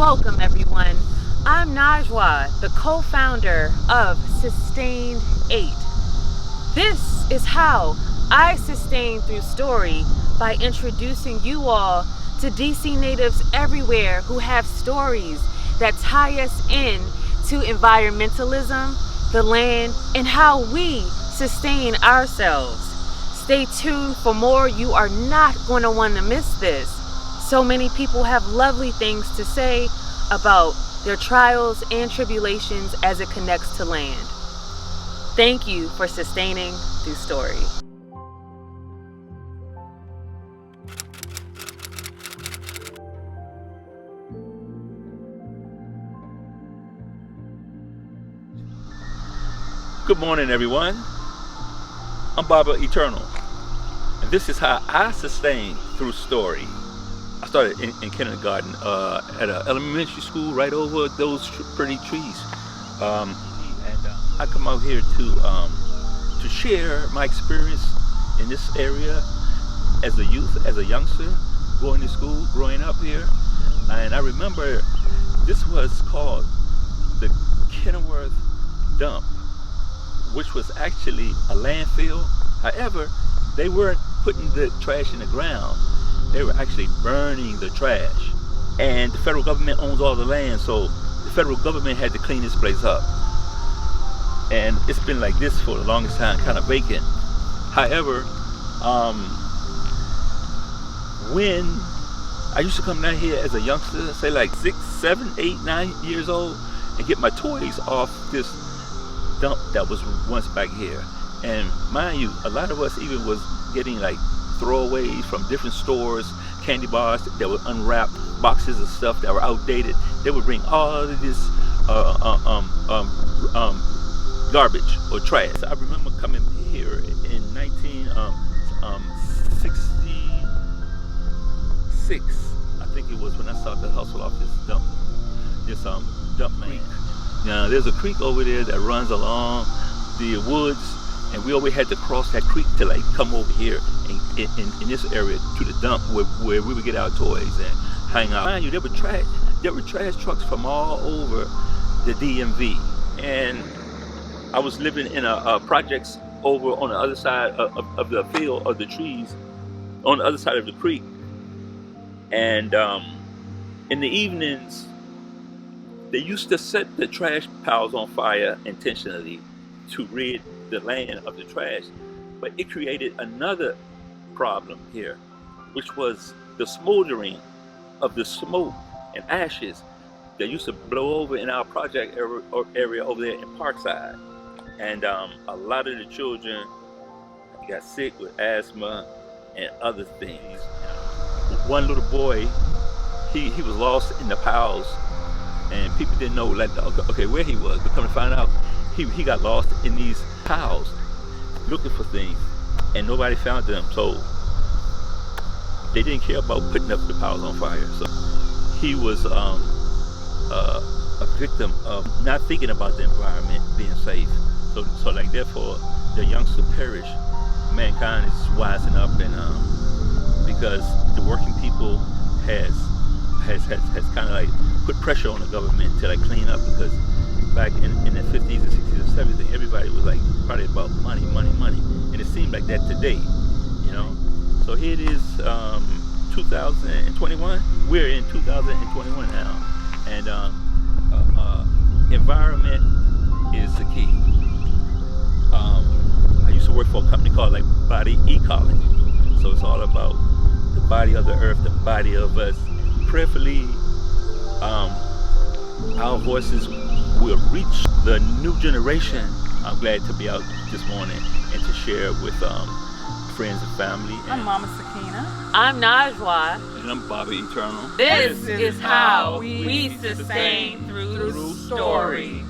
Welcome everyone. I'm Najwa, the co-founder of Sistain 8. This is how I sustain through story by introducing you all to DC natives everywhere who have stories that tie us in to environmentalism, the land, and how we sustain ourselves. Stay tuned for more. You are not going to want to miss this. So many people have lovely things to say about their trials and tribulations as it connects to land. Thank you for sustaining through story. Good morning, everyone. I'm Baba Eternal, and this is how I sustain through story. I started in kindergarten at an elementary school right over those pretty trees, and I come out here to share my experience in this area as a youth, as a youngster, going to school, growing up here. And I remember this was called the Kenilworth dump, which was actually a landfill. However, they weren't putting the trash in the ground. They were actually burning the trash. And the federal government owns all the land, so the federal government had to clean this place up. And it's been like this for the longest time, kind of vacant. However, when I used to come down here as a youngster, say like 6, 7, 8, 9 years old, and get my toys off this dump that was once back here. And mind you, a lot of us even was getting like throwaways from different stores, candy bars that would unwrap boxes of stuff that were outdated. They would bring all of this garbage or trash. I remember coming here in 1966, I think it was, when I started to hustle off this dump man. Now there's a creek over there that runs along the woods, and we always had to cross that creek to like come over here in this area to the dump where we would get our toys and hang out. Mind you, there were trash trucks from all over the DMV, and I was living in a projects over on the other side of the field of the trees, on the other side of the creek. And in the evenings, they used to set the trash piles on fire intentionally to rid the land of the trash, but it created another problem here, which was the smoldering of the smoke and ashes that used to blow over in our project area over there in Parkside. And a lot of the children got sick with asthma and other things. One little boy, he was lost in the piles, and people didn't know like okay where he was, but come to find out he got lost in these piles looking for things, and nobody found them, so they didn't care about putting up the piles on fire. So he was a victim of not thinking about the environment being safe. So like therefore the youngster perish. Mankind is wising up, and because the working people has kind of like put pressure on the government to like clean up, because back in the 50s and 60s and 70s, everybody was like probably about money, and it seemed like that today, you know. So here it is, 2021. We're in 2021 now, and environment is the key. I used to work for a company called like Body Ecology, so it's all about the body of the earth, the body of us. Prayerfully, our voices will reach the new generation. I'm glad to be out this morning and to share with friends and family. I'm Mama Sakina. I'm Najwa. And I'm Baba Eternal. This is how we sustain through story.